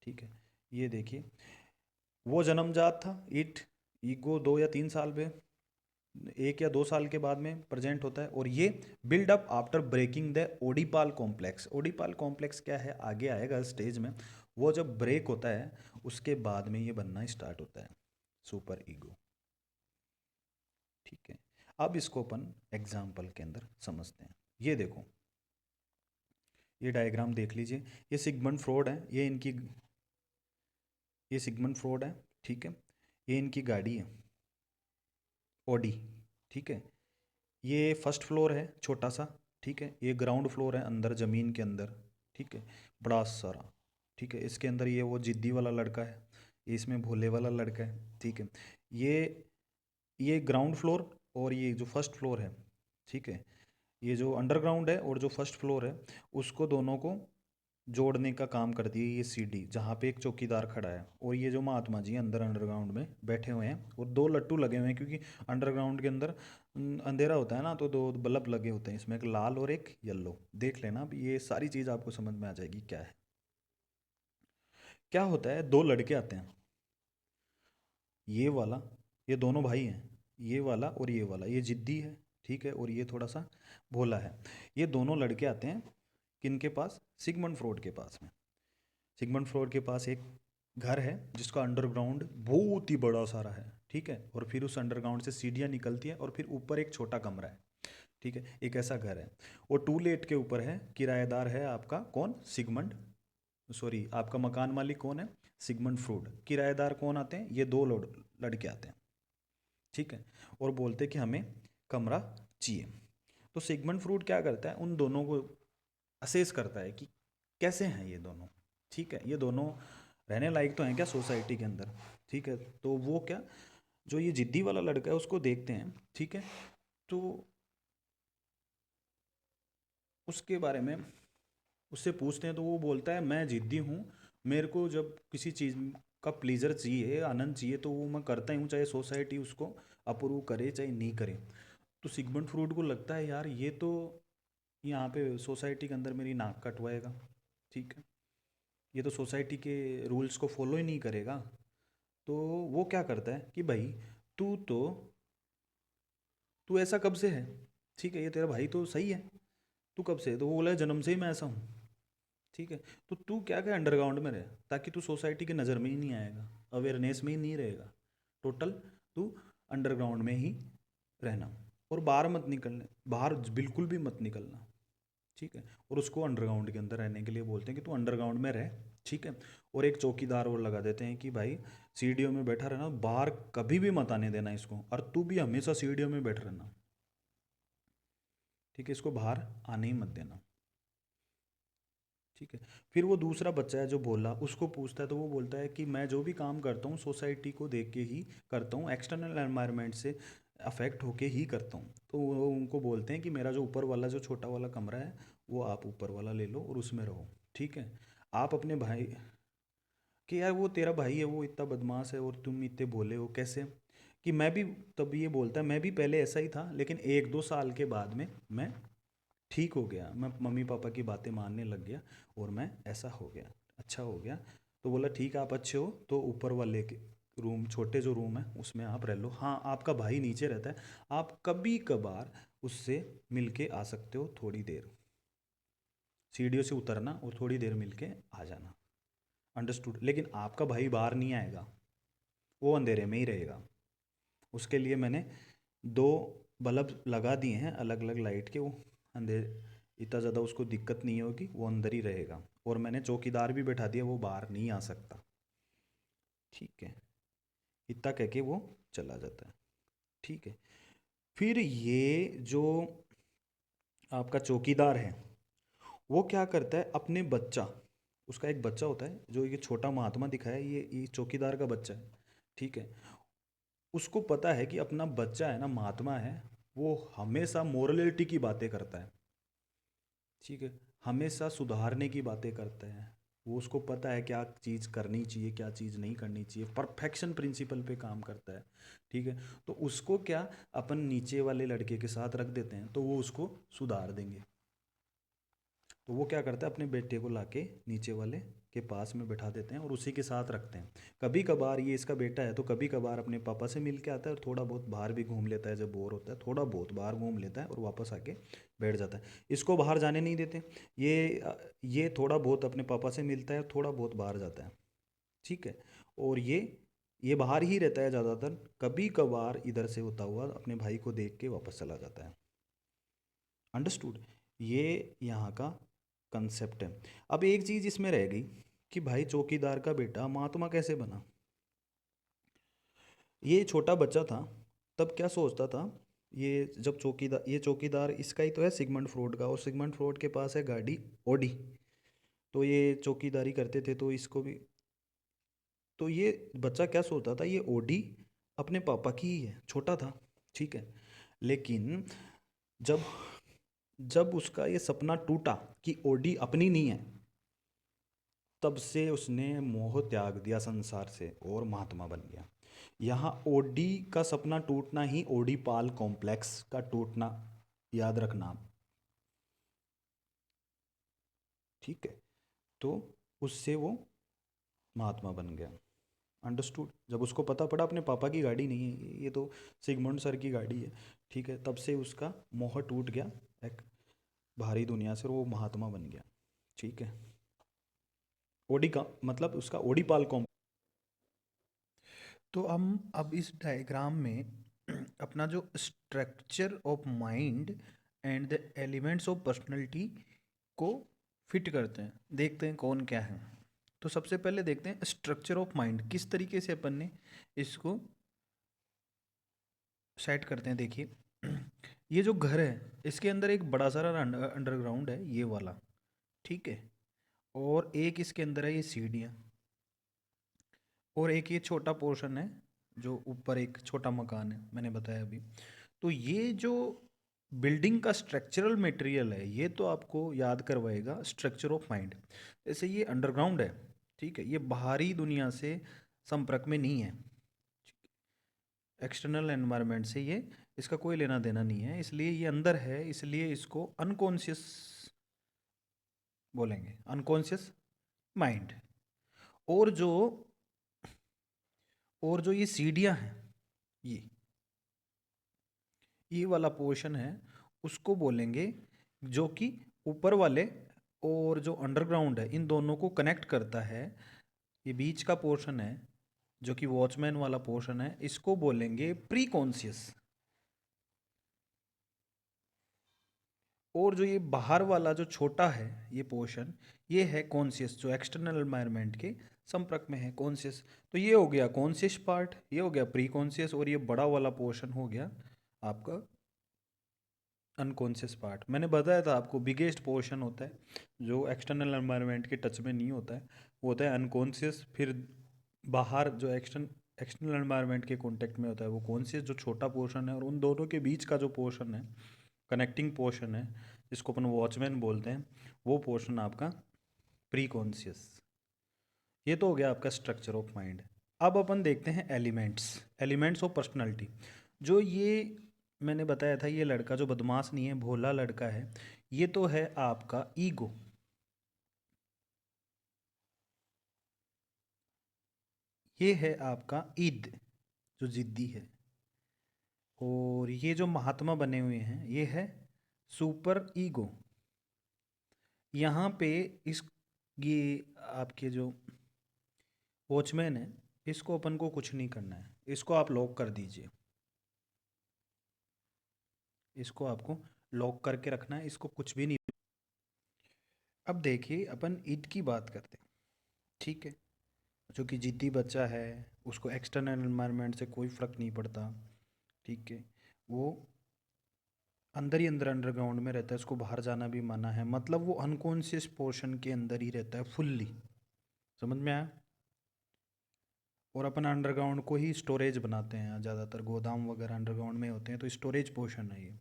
ठीक है। ये देखिए, वो जन्मजात था इट, ईगो 2 या 3 साल में, 1 या 2 साल के बाद में प्रेजेंट होता है। और ये build up after breaking the oedipal complex. Oedipal complex क्या है, आगे आएगा स्टेज में। वो जब ब्रेक होता है उसके बाद में ये बनना स्टार्ट होता है सुपर ईगो। ठीक है। अब इसको अपन एग्जाम्पल के अंदर समझते हैं। ये देखो, ये डायग्राम देख लीजिए, ये सिगमंड फ्रॉड है, ये सिगमंड फ्रॉड है। ठीक है। ये इनकी गाड़ी है ऑडी। ठीक है। ये फर्स्ट फ्लोर है छोटा सा। ठीक है। ये ग्राउंड फ्लोर है अंदर ज़मीन के अंदर। ठीक है, बड़ा सारा। ठीक है। इसके अंदर ये वो जिद्दी वाला लड़का है, ये इसमें भोले वाला लड़का है। ठीक है। ये ये ग्राउंड फ्लोर और ये जो फर्स्ट फ्लोर है, ठीक है, ये जो अंडरग्राउंड है और जो फर्स्ट फ्लोर है, उसको दोनों को जोड़ने का काम करती है ये सीढ़ी, जहाँ पे एक चौकीदार खड़ा है। और ये जो महात्मा जी अंदर अंडरग्राउंड में बैठे हुए हैं, और 2 लट्टू लगे हुए हैं, क्योंकि अंडरग्राउंड के अंदर अंधेरा होता है ना, तो 2 बल्ब लगे होते हैं, इसमें एक लाल और एक येलो। देख लेना, अब ये सारी चीज़ आपको समझ में आ जाएगी क्या है। क्या होता है, 2 लड़के आते हैं, ये वाला, ये दोनों भाई हैं, ये वाला और ये वाला, ये जिद्दी है। ठीक है। और ये थोड़ा सा भोला है। ये दोनों लड़के आते हैं किनके पास, सिगमंड फ्रॉड के पास में। सिगमंड फ्रॉड के पास एक घर है जिसका अंडरग्राउंड बहुत ही बड़ा सारा है। ठीक है। और फिर उस अंडरग्राउंड से सीढ़ियाँ निकलती हैं और फिर ऊपर एक छोटा कमरा है। ठीक है, एक ऐसा घर है। और 2 लेट के ऊपर है, किराएदार है आपका कौन, सिगमंड, सॉरी, आपका मकान मालिक कौन है, सिगमंड फ्रॉड। किराएदार कौन आते हैं, ये 2 लड़के आते हैं। ठीक है। और बोलते हैं कि हमें कमरा चाहिए। तो सिगमंड फ्रूड क्या करता है, उन दोनों को असेस करता है कि कैसे हैं ये दोनों। ठीक है, ये दोनों रहने लायक तो हैं क्या सोसाइटी के अंदर। ठीक है। तो वो क्या, जो ये जिद्दी वाला लड़का है उसको देखते हैं। ठीक है। तो उसके बारे में उससे पूछते हैं, तो वो बोलता है मैं जिद्दी हूँ, मेरे को जब किसी चीज़ का प्लीज़र चाहिए, आनंद चाहिए, तो वो मैं करता ही हूँ, चाहे सोसाइटी उसको अप्रूव करे चाहे नहीं करे। तो सिगमंड फ्रूड को लगता है यार ये तो यहाँ पे सोसाइटी के अंदर मेरी नाक कटवाएगा। ठीक है, ये तो सोसाइटी के रूल्स को फॉलो ही नहीं करेगा। तो वो क्या करता है कि भाई तू तो तू ऐसा कब से है, ठीक है, ये तेरा भाई तो सही है, तू कब से है, तो वो बोला जन्म से ही मैं ऐसा हूँ। ठीक है। तो तू क्या क्या अंडरग्राउंड में रहे, ताकि तू सोसाइटी की नज़र में ही नहीं आएगा, अवेयरनेस में ही नहीं रहेगा, टोटल तू अंडरग्राउंड में ही रहना, और बाहर मत निकलने, बाहर बिल्कुल भी मत निकलना। ठीक है। और उसको अंडरग्राउंड के अंदर रहने के लिए बोलते हैं कि तू अंडरग्राउंड में रह। ठीक है। और एक चौकीदार और लगा देते हैं कि भाई सीढ़ियों में बैठा रहना, बाहर कभी भी मत आने देना इसको, और तू भी हमेशा सीढ़ियों में बैठ रहना। ठीक है, इसको बाहर आने ही मत देना। ठीक है। फिर वो दूसरा बच्चा है जो बोला, उसको पूछता है, तो वो बोलता है कि मैं जो भी काम करता हूँ सोसाइटी को देख के ही करता हूँ, एक्सटर्नल एनवायरनमेंट से अफेक्ट होके ही करता हूँ। तो वो उनको बोलते हैं कि मेरा जो ऊपर वाला जो छोटा वाला कमरा है वो आप ऊपर वाला ले लो और उसमें रहो। ठीक है। आप अपने भाई, कि यार वो तेरा भाई है, वो इतना बदमाश है और तुम इतने भोले हो कैसे, कि मैं भी, तब ये बोलता है मैं भी पहले ऐसा ही था, लेकिन 1-2 साल के बाद में मैं ठीक हो गया, मैं मम्मी पापा की बातें मानने लग गया और मैं ऐसा हो गया, अच्छा हो गया। तो बोला ठीक है, आप अच्छे हो तो ऊपर वाले के रूम, छोटे जो रूम है उसमें आप रह लो। हाँ, आपका भाई नीचे रहता है, आप कभी कभार उससे मिल के आ सकते हो, थोड़ी देर सीढ़ियों से उतरना और थोड़ी देर मिल के आ जाना, अंडरस्टूड। लेकिन आपका भाई बाहर नहीं आएगा, वो अंधेरे में ही रहेगा। उसके लिए मैंने 2 बल्ब लगा दिए हैं अलग अलग लाइट के, वो अंधेरे, इतना ज़्यादा उसको दिक्कत नहीं होगी, वो अंदर ही रहेगा। और मैंने चौकीदार भी बैठा दिया, वो बाहर नहीं आ सकता। ठीक है, इतना कह के वो चला जाता है। ठीक है, फिर ये जो आपका चौकीदार है वो क्या करता है, अपने बच्चा, उसका एक बच्चा होता है जो ये छोटा महात्मा दिखाया है, ये चौकीदार का बच्चा है। ठीक है, उसको पता है कि अपना बच्चा है ना, महात्मा है, वो हमेशा मोरलिटी की बातें करता है। ठीक है, हमेशा सुधारने की बातें करता है। वो, उसको पता है क्या चीज़ करनी चाहिए, क्या चीज़ नहीं करनी चाहिए, परफेक्शन प्रिंसिपल पे काम करता है। ठीक है, तो उसको क्या, अपन नीचे वाले लड़के के साथ रख देते हैं तो वो उसको सुधार देंगे। तो वो क्या करता है, अपने बेटे को लाके नीचे वाले के पास में बैठा देते हैं और उसी के साथ रखते हैं। कभी कभार ये इसका बेटा है तो कभी कभार अपने पापा से मिल के आता है और थोड़ा बहुत बाहर भी घूम लेता है, जब बोर होता है थोड़ा बहुत बाहर घूम लेता है और वापस आके बैठ जाता है। इसको बाहर जाने नहीं देते। ये थोड़ा बहुत अपने पापा से मिलता है, थोड़ा बहुत बाहर जाता है। ठीक है, और ये बाहर ही रहता है ज़्यादातर, कभी कभार इधर से होता हुआ अपने भाई को देख के वापस चला जाता है। अंडरस्टूड, ये यहाँ का कंसेप्ट है। अब एक चीज़ इसमें रह गई कि भाई चौकीदार का बेटा महात्मा कैसे बना। ये छोटा बच्चा था तब क्या सोचता था, ये चौकीदार इसका ही तो है, सिगमंड फ्रॉड का, और सिगमंड फ्रॉड के पास है गाड़ी ऑडी। तो ये चौकीदारी करते थे तो इसको भी, तो ये बच्चा क्या सोचता था, ये ऑडी अपने पापा की ही है, छोटा था। ठीक है, लेकिन जब जब उसका ये सपना टूटा कि ऑडी अपनी नहीं है, तब से उसने मोह त्याग दिया संसार से और महात्मा बन गया। यहाँ ओडी का सपना टूटना ही ओडी पाल कॉम्प्लेक्स का टूटना, याद रखना। ठीक है, तो उससे वो महात्मा बन गया। अंडरस्टूड, जब उसको पता पड़ा अपने पापा की गाड़ी नहीं है, ये तो सिगमंड सर की गाड़ी है। ठीक है, तब से उसका मोह टूट गया एक बाहरी दुनिया से और वो महात्मा बन गया। ठीक है, ओडी का मतलब उसका ओडी पाल। तो हम अब इस डायग्राम में अपना जो structure of mind and the elements of personality को फिट करते हैं, देखते हैं कौन क्या है। तो सबसे पहले देखते हैं स्ट्रक्चर ऑफ माइंड किस तरीके से अपन ने इसको सेट करते हैं। देखिए ये जो घर है इसके अंदर एक बड़ा सारा अंडरग्राउंड है, ये वाला। ठीक है, और एक इसके अंदर है ये सीढ़ियाँ, और एक ये छोटा पोर्शन है जो ऊपर एक छोटा मकान है, मैंने बताया अभी। तो ये जो बिल्डिंग का स्ट्रक्चरल मटेरियल है ये तो आपको याद करवाएगा स्ट्रक्चर ऑफ माइंड। जैसे ये अंडरग्राउंड है, ठीक है, ये बाहरी दुनिया से संपर्क में नहीं है, एक्सटर्नल एनवायरनमेंट से ये, इसका कोई लेना देना नहीं है, इसलिए ये अंदर है, इसलिए इसको अनकॉन्शियस बोलेंगे, अनकॉन्शियस माइंड। और जो और जो ये सीढ़ियाँ हैं, ये वाला पोर्शन है, उसको बोलेंगे, जो कि ऊपर वाले और जो अंडरग्राउंड है इन दोनों को कनेक्ट करता है। ये बीच का पोर्शन है जो कि वॉचमैन वाला पोर्शन है, इसको बोलेंगे प्री कॉन्शियस। और जो ये बाहर वाला जो छोटा है ये पोर्शन, ये है कॉन्शियस, जो एक्सटर्नल एनवायरनमेंट के संपर्क में है, कॉन्शियस। तो ये हो गया कॉन्शियस पार्ट, ये हो गया प्री कॉन्शियस, और ये बड़ा वाला पोर्शन हो गया आपका अनकॉन्शियस पार्ट। मैंने बताया था आपको बिगेस्ट पोर्शन होता है जो एक्सटर्नल एनवायरनमेंट के टच में नहीं होता है, वो होता है अनकॉन्शियस। फिर बाहर जो एक्सटर्नल एनवायरनमेंट के कांटेक्ट में होता है वो कॉन्शियस, जो छोटा पोर्शन है, और उन दोनों के बीच का जो पोर्शन है, कनेक्टिंग पोर्शन है, जिसको अपन वॉचमैन बोलते हैं, वो पोर्शन आपका प्री कॉन्शियस। ये तो हो गया आपका स्ट्रक्चर ऑफ माइंड। अब अपन देखते हैं एलिमेंट्स ऑफ पर्सनालिटी। जो ये मैंने बताया था, ये लड़का जो बदमाश नहीं है, भोला लड़का है, ये तो है आपका ईगो। ये है आपका ईद, जो जिद्दी है। और ये जो महात्मा बने हुए हैं ये है सुपर ईगो। यहाँ पे इस ये आपके जो वॉचमैन है, इसको अपन को कुछ नहीं करना है, इसको आप लॉक कर दीजिए, इसको आपको लॉक करके रखना है, इसको कुछ भी नहीं। अब देखिए अपन ईद की बात करते हैं। ठीक है, जो कि जिद्दी बच्चा है, उसको एक्सटर्नल एनवायरनमेंट से कोई फ़र्क नहीं पड़ता, ठीक है, वो अंदर ही अंदर अंडरग्राउंड में रहता है, उसको बाहर जाना भी मना है, मतलब वो अनकॉन्शियस पोर्शन के अंदर ही रहता है फुल्ली। समझ में आया? और अपन अंडरग्राउंड को ही स्टोरेज बनाते हैं, ज़्यादातर गोदाम वगैरह अंडरग्राउंड में होते हैं, तो स्टोरेज पोर्शन है ये,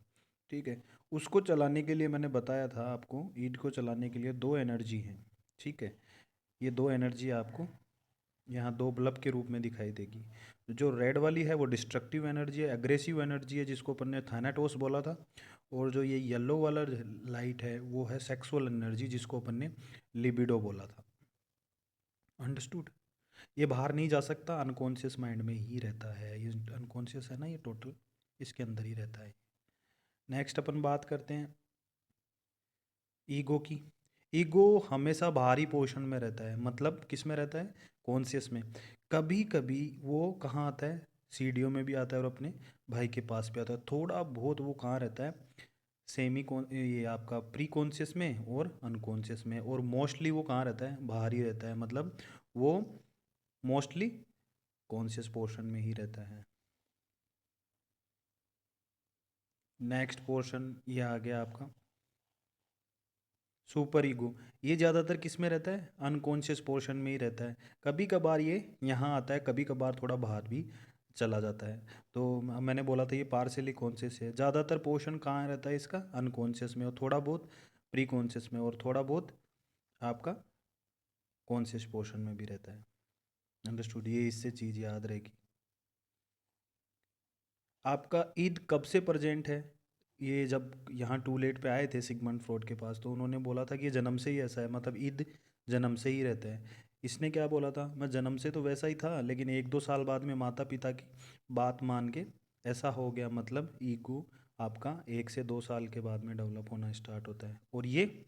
ठीक है। उसको चलाने के लिए मैंने बताया था आपको, ईड को चलाने के लिए दो एनर्जी हैं, ठीक है। ये दो एनर्जी आपको यहाँ दो बल्ब के रूप में दिखाई देगी। जो रेड वाली है वो डिस्ट्रक्टिव एनर्जी है, एग्रेसिव एनर्जी है, जिसको अपन ने थानाटोस बोला था। और जो ये येलो वाला लाइट है वो है सेक्सुअल एनर्जी, जिसको अपन ने लिबिडो बोला था। अंडरस्टूड? ये बाहर नहीं जा सकता, अनकॉन्शियस माइंड में ही रहता है, ये अनकॉन्शियस है ना, ये टोटल इसके अंदर ही रहता है। नेक्स्ट अपन बात करते हैं ईगो की। ईगो हमेशा बाहरी पोर्शन में रहता है, मतलब किस में रहता है? कॉन्शियस में। कभी कभी वो कहाँ आता है? सीढ़ियों में भी आता है और अपने भाई के पास भी आता है। थोड़ा बहुत वो कहाँ रहता है? सेमी कॉन ये आपका प्री कॉन्शियस में और अनकॉन्शियस में। और मोस्टली वो कहाँ रहता है? बाहर ही रहता है, मतलब वो मोस्टली कॉन्शियस पोर्शन में ही रहता है। नेक्स्ट पोर्शन ये आ गया आपका सुपर ईगो। ये ज़्यादातर किस में रहता है? अनकॉन्शियस पोर्शन में ही रहता है। कभी कभार ये यहाँ आता है, कभी कभार थोड़ा बाहर भी चला जाता है। तो मैंने बोला था ये पार्शियली कॉन्शियस है। ज़्यादातर पोर्शन कहाँ रहता है इसका? अनकॉन्शियस में, और थोड़ा बहुत प्री कॉन्शियस में, और थोड़ा बहुत आपका कॉन्शियस पोर्शन में भी रहता है। अंडरस्टूड? ये इससे चीज़ याद रहेगी। आपका ईद कब से प्रेजेंट है? ये जब यहाँ टू लेट पे आए थे सिगमंड फ्रॉड के पास, तो उन्होंने बोला था कि ये जन्म से ही ऐसा है, मतलब ईद जन्म से ही रहता है। इसने क्या बोला था? मैं जन्म से तो वैसा ही था, लेकिन एक दो साल बाद में माता पिता की बात मान के ऐसा हो गया। मतलब ईगो आपका 1 से 2 साल के बाद में डेवलप होना स्टार्ट होता है। और ये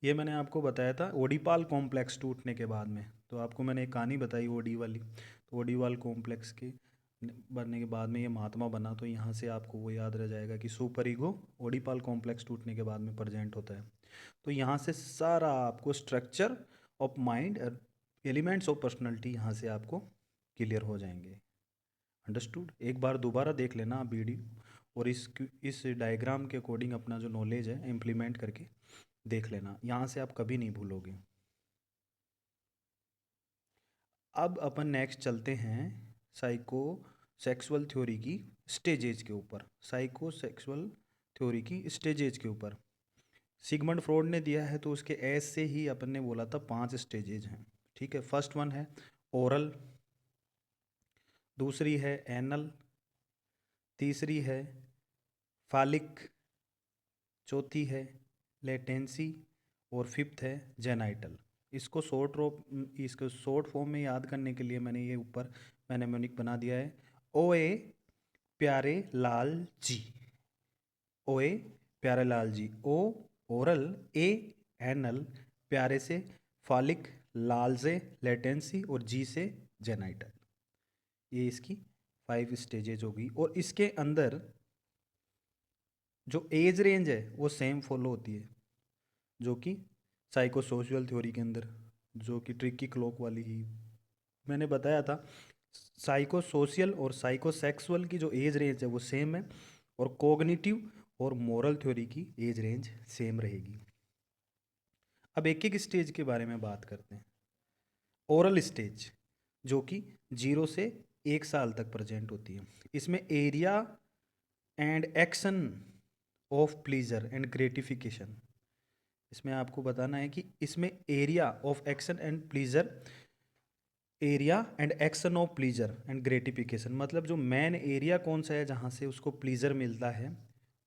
मैंने आपको बताया था ओडीपाल कॉम्प्लेक्स टूटने के बाद में। तो आपको मैंने एक कहानी बताई ओडी वाली, तो ओडीपाल कॉम्प्लेक्स के बनने के बाद में ये महात्मा बना। तो यहाँ से आपको वो याद रह जाएगा कि सुपर ईगो ओडीपाल कॉम्प्लेक्स टूटने के बाद में प्रेजेंट होता है। तो यहाँ से सारा आपको structure of mind, elements of personality यहाँ से आपको क्लियर हो जाएंगे। अंडरस्टूड? एक बार दोबारा देख लेना आप वीडियो, और इस डायग्राम के अकॉर्डिंग अपना जो नॉलेज है इम्प्लीमेंट करके देख लेना, यहाँ से आप कभी नहीं भूलोगे। अब अपन नेक्स्ट चलते हैं साइको सेक्सुअल थ्योरी की स्टेजेज के ऊपर। साइको सेक्सुअल थ्योरी की स्टेजेज के ऊपर सिगमंड फ्रॉड ने दिया है, तो उसके एस से ही अपन ने बोला था 5 स्टेजेज हैं, ठीक है। फर्स्ट वन है ओरल, दूसरी है एनल, तीसरी है फालिक, चौथी है लेटेंसी, और फिफ्थ है जेनाइटल। इसको शॉर्ट फॉर्म में याद करने के लिए मैंने ये ऊपर मैनेमोनिक बना दिया है। ओ ए प्यारे लाल जी, ओ ए प्यारे लाल जी। ओ ओरल, ए एनल प्यारे से, फालिक लाल से लेटेंसी, और जी से जेनाइटल। ये इसकी 5 स्टेजेज होगी। और इसके अंदर जो एज रेंज है वो सेम फॉलो होती है, जो कि साइको सोशल थ्योरी के अंदर, जो कि ट्रिकी क्लॉक वाली ही मैंने बताया था। साइको सोशल और साइको सेक्सुअल की जो एज रेंज है वो सेम है, और कॉग्निटिव और मोरल थ्योरी की एज रेंज सेम रहेगी। अब एक एक स्टेज के बारे में बात करते हैं। ओरल स्टेज, जो कि 0 से 1 साल तक प्रेजेंट होती है। इसमें area and action of pleaser and gratification, इसमें आपको बताना है कि इसमें area of action and pleaser, area and action of pleaser and gratification, मतलब जो मेन एरिया कौन सा है जहाँ से उसको प्लीजर मिलता है,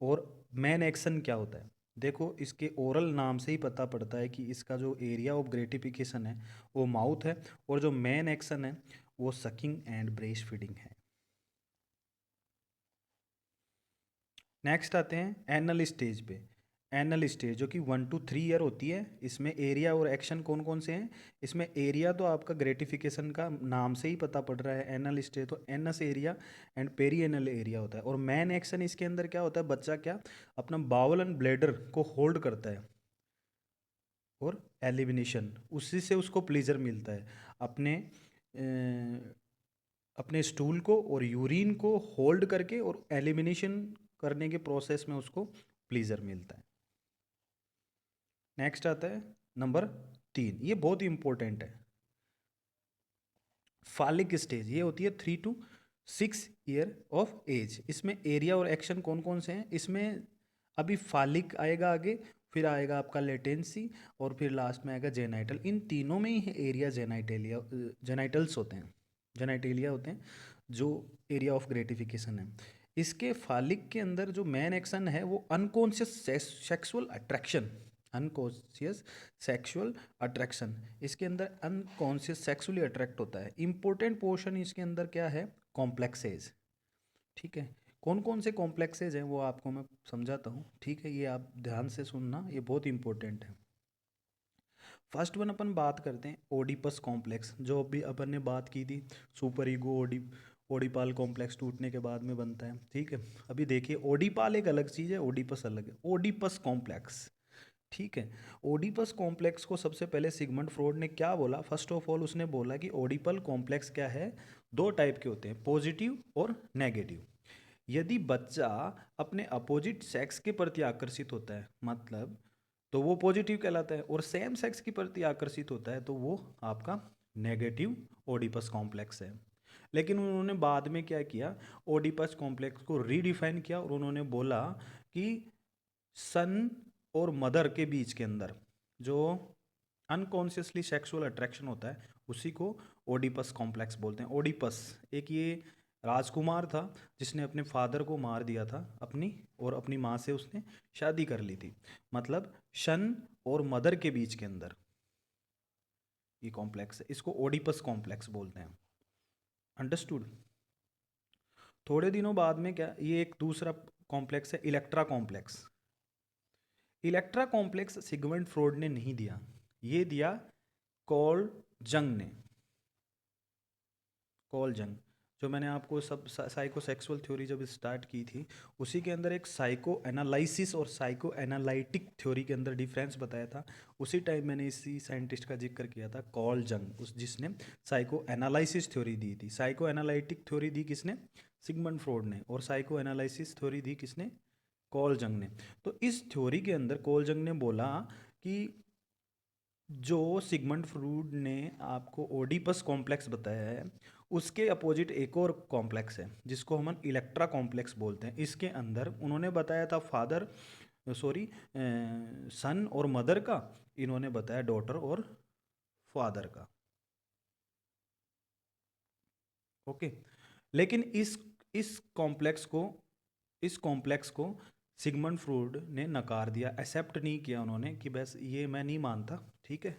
और मेन एक्शन क्या होता है। देखो इसके ओरल नाम से ही पता पड़ता है कि इसका जो एरिया ऑफ ग्रेटिफिकेशन है वो माउथ है, और जो मेन एक्शन है वो सकिंग एंड ब्रेस्ट फीडिंग है। नेक्स्ट आते हैं एनल स्टेज पे। एनल स्टेज जो कि 1 to 3 ईयर होती है। इसमें एरिया और एक्शन कौन कौन से हैं? इसमें एरिया तो आपका ग्रेटिफिकेशन का नाम से ही पता पड़ रहा है। एनल स्टेज तो anus area and perianal area होता है। और मेन एक्शन इसके अंदर क्या होता है? बच्चा क्या अपना बावल एंड ब्लेडर को होल्ड करता है, और एलिमिनेशन, उसी से उसको प्लेजर मिलता है। अपने अ, अपने स्टूल को और यूरिन को होल्ड करके और एलिमिनेशन करने के प्रोसेस में उसको प्लेजर मिलता है। नेक्स्ट आता है नंबर 3, ये बहुत ही इंपॉर्टेंट है। फालिक स्टेज, ये होती है 3 to 6 ईयर ऑफ एज। इसमें एरिया और एक्शन कौन कौन से हैं? इसमें अभी फालिक आएगा आगे, फिर आएगा आपका लेटेंसी, और फिर लास्ट में आएगा जेनाइटल। इन तीनों में ही एरिया जेनाइटेलिया जेनाइटल्स होते हैं, जेनाइटेलिया होते हैं, जो एरिया ऑफ ग्रेटिफिकेशन है। इसके फालिक के अंदर जो मेन एक्शन है वो unconscious sexual attraction, unconscious sexual attraction. इसके अंदर अनकॉन्शियस सेक्सुअली अट्रैक्ट होता है। इंपॉर्टेंट पोर्शन इसके अंदर क्या है? कॉम्प्लेक्सेज। ठीक है, कौन कौन से कॉम्प्लेक्सेज हैं वो आपको मैं समझाता हूँ। ठीक है, ये आप ध्यान से सुनना, ये बहुत इंपॉर्टेंट है। फर्स्ट वन अपन बात करते हैं ओडिपस कॉम्प्लेक्स, जो अभी अपन ने बात की थी। सुपर ईगो ओडिपाल कॉम्प्लेक्स टूटने के बाद में बनता है। ठीक है, अभी देखिए ओडिपाल एक अलग चीज़ है, ओडिपस अलग है। ओडिपस कॉम्प्लेक्स, ठीक है, ओडिपस कॉम्प्लेक्स को सबसे पहले सिगमंड फ्रॉइड ने क्या बोला? फर्स्ट ऑफ ऑल उसने बोला कि ओडिपल कॉम्प्लेक्स क्या है, दो टाइप के होते हैं, पॉजिटिव और नेगेटिव। यदि बच्चा अपने अपोजिट सेक्स के प्रति आकर्षित होता है, मतलब तो वो पॉजिटिव कहलाता है, और सेम सेक्स के प्रति आकर्षित होता है तो वो आपका नेगेटिव ओडिपस कॉम्प्लेक्स है। लेकिन उन्होंने बाद में क्या किया, ओडिपस कॉम्प्लेक्स को रीडिफाइन किया और उन्होंने बोला कि सन और मदर के बीच के अंदर जो अनकॉन्शियसली सेक्सुअल अट्रैक्शन होता है उसी को ओडिपस कॉम्प्लेक्स बोलते हैं। ओडिपस एक ये राजकुमार था जिसने अपने फादर को मार दिया था अपनी, और अपनी माँ से उसने शादी कर ली थी। मतलब सन और मदर के बीच के अंदर ये कॉम्प्लेक्स है, इसको ओडिपस कॉम्प्लेक्स बोलते हैं। अंडरस्टूड? थोड़े दिनों बाद में क्या, ये एक दूसरा कॉम्प्लेक्स है Electra complex. Electra complex Sigmund Freud ने नहीं दिया, ये दिया कॉल जंग ने। कॉल जंग, जो मैंने आपको सब साइकोसेक्सुअल थ्योरी जब स्टार्ट की थी उसी के अंदर एक साइको एनालिसिस और साइको एनालिटिक थ्योरी के अंदर डिफरेंस बताया था। उसी टाइम मैंने इसी साइंटिस्ट का जिक्र किया था, कॉल जंग, उस जिसने साइको एनालिसिस थ्योरी दी थी। साइको एनालिटिक थ्योरी दी किसने? सिगमंड फ्रॉइड ने। और साइको एनालिसिस थ्योरी दी किसने? कॉल जंग ने। तो इस थ्योरी के अंदर कॉल जंग ने बोला कि जो सिगमंड फ्रॉइड ने आपको ओडिपस कॉम्प्लेक्स बताया है उसके अपोजिट एक और कॉम्प्लेक्स है जिसको हम इलेक्ट्रा कॉम्प्लेक्स बोलते हैं। इसके अंदर उन्होंने बताया था फादर, सॉरी, सन और मदर का, इन्होंने बताया डॉटर और फादर का। ओके, लेकिन इस कॉम्प्लेक्स को सिगमंड फ्रॉइड ने नकार दिया, एक्सेप्ट नहीं किया उन्होंने कि बस ये मैं नहीं मानता। ठीक है,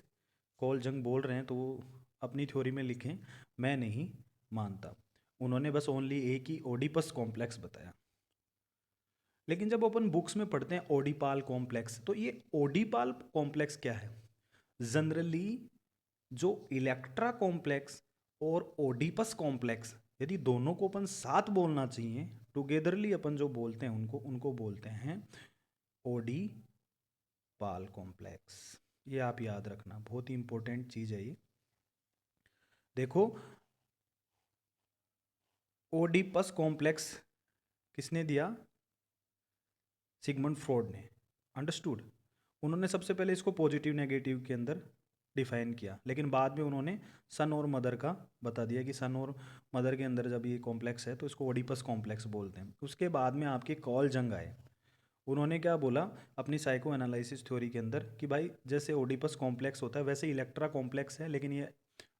कॉल जंग बोल रहे हैं तो वो अपनी थ्योरी में लिखें, मैं नहीं मानता। उन्होंने बस ओनली एक ही ओडिपस कॉम्प्लेक्स बताया। लेकिन जब अपन बुक्स में पढ़ते हैं ओडिपाल कॉम्प्लेक्स, तो ये ओडिपाल कॉम्प्लेक्स क्या है? जनरली जो इलेक्ट्रा कॉम्प्लेक्स और ओडिपस कॉम्प्लेक्स, यदि दोनों को अपन साथ बोलना चाहिए, टुगेदरली अपन जो बोलते हैं उनको उनको बोलते हैं ओडिपाल कॉम्प्लेक्स। ये आप याद रखना, बहुत ही इंपॉर्टेंट चीज़ है ये। देखो, ओडिपस कॉम्प्लेक्स किसने दिया? सिगमंड फ्रॉइड ने। अंडरस्टूड? उन्होंने सबसे पहले इसको पॉजिटिव नेगेटिव के अंदर डिफाइन किया, लेकिन बाद में उन्होंने सन और मदर का बता दिया कि सन और मदर के अंदर जब ये कॉम्प्लेक्स है तो इसको ओडिपस कॉम्प्लेक्स बोलते हैं। उसके बाद में आपके कॉल जंग आए, उन्होंने क्या बोला अपनी साइको एनालिसिस थ्योरी के अंदर कि भाई जैसे ओडिपस कॉम्प्लेक्स होता है वैसे इलेक्ट्रा कॉम्प्लेक्स है, लेकिन ये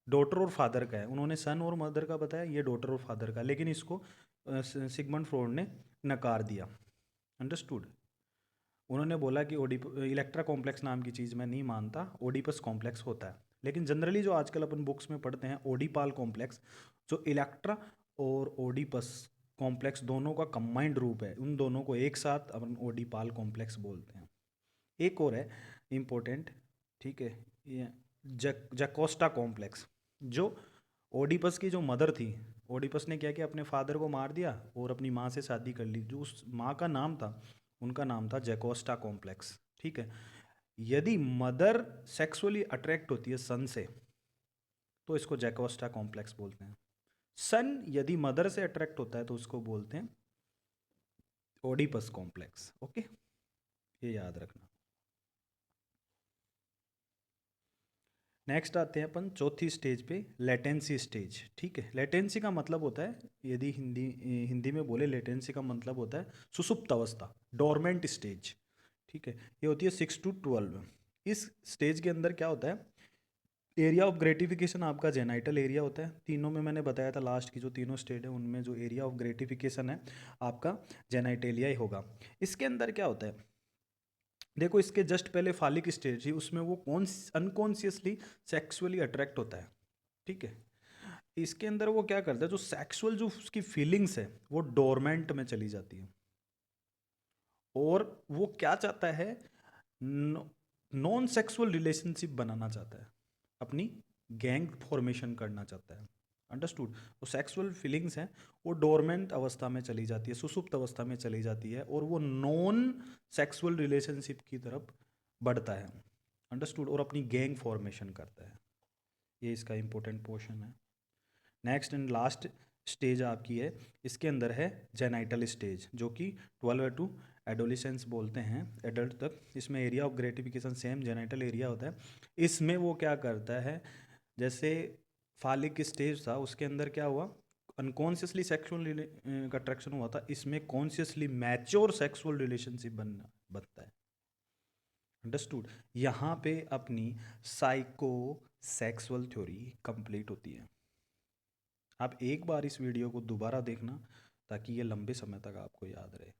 डॉटर और फादर का है। उन्होंने सन और मदर का बताया, ये डॉटर और फादर का, लेकिन इसको सिगमंड फ्रॉइड ने नकार दिया। अंडरस्टूड? उन्होंने बोला कि इलेक्ट्रा कॉम्प्लेक्स नाम की चीज़ मैं नहीं मानता, ओडिपस कॉम्प्लेक्स होता है। लेकिन जनरली जो आजकल अपन बुक्स में पढ़ते हैं ओडिपाल कॉम्प्लेक्स, जो इलेक्ट्रा और ओडिपस कॉम्प्लेक्स दोनों का कंबाइंड रूप है, उन दोनों को एक साथ अपन ओडिपाल कॉम्प्लेक्स बोलते हैं। एक और है इम्पोर्टेंट, ठीक है, ये जकोस्टा कॉम्प्लेक्स। जो ओडिपस की जो मदर थी, ओडिपस ने क्या किया, अपने फादर को मार दिया और अपनी माँ से शादी कर ली। जो उस माँ का नाम था, उनका नाम था जकोस्टा कॉम्प्लेक्स। ठीक है, यदि मदर सेक्सुअली अट्रैक्ट होती है सन से तो इसको जैकोस्टा कॉम्प्लेक्स बोलते हैं। सन यदि मदर से अट्रैक्ट होता है तो उसको बोलते हैं ओडिपस कॉम्प्लेक्स। ओके, ये याद रखना। नेक्स्ट आते हैं अपन चौथी स्टेज पे, लेटेंसी स्टेज। ठीक है, लेटेंसी का मतलब होता है, यदि हिंदी में बोले लेटेंसी का मतलब होता है सुसुप्त अवस्था, डोरमेंट स्टेज। ठीक है, ये होती है 6 to 12। इस स्टेज के अंदर क्या होता है, एरिया ऑफ ग्रेटिफिकेशन आपका जेनाइटल एरिया होता है। तीनों में मैंने बताया था, लास्ट की जो तीनों स्टेज है उनमें जो एरिया ऑफ ग्रेटिफिकेशन है आपका जेनाइटेलिया ही होगा। इसके अंदर क्या होता है, देखो इसके जस्ट पहले फालिक स्टेज थी, उसमें वो अनकॉन्शियसली सेक्सुअली अट्रैक्ट होता है। ठीक है, इसके अंदर वो क्या करता है, जो सेक्सुअल जो उसकी फीलिंग्स है वो डोरमेंट में चली जाती है, और वो क्या चाहता है, नॉन सेक्सुअल रिलेशनशिप बनाना चाहता है, अपनी गैंग फॉर्मेशन करना चाहता है। अंडरस्टूड। वो सेक्सुअल फीलिंग्स हैं वो डोरमेंट अवस्था में चली जाती है, सुसुप्त अवस्था में चली जाती है, और वो नॉन सेक्सुअल रिलेशनशिप की तरफ बढ़ता है। अंडरस्टूड, और अपनी गैंग फॉर्मेशन करता है। ये इसका इंपॉर्टेंट पोर्शन है। नेक्स्ट एंड लास्ट स्टेज आपकी है, इसके अंदर है जेनाइटल स्टेज, जो कि 12 टू एडोलिसेंस बोलते हैं, एडल्ट तक। इसमें area of gratification same genital area होता है। इसमें वो क्या करता है, जैसे फालिक स्टेज था उसके अंदर क्या हुआ, अनकॉन्शियसली सेक्सुअल अट्रैक्शन हुआ था, इसमें कॉन्शियसली मैच्योर सेक्सुअल रिलेशनशिप बनता है। अंडरस्टूड। यहाँ पे अपनी साइको सेक्सुअल थ्योरी कंप्लीट होती है। आप एक बार इस वीडियो को दोबारा देखना ताकि ये लंबे समय तक आपको याद रहे।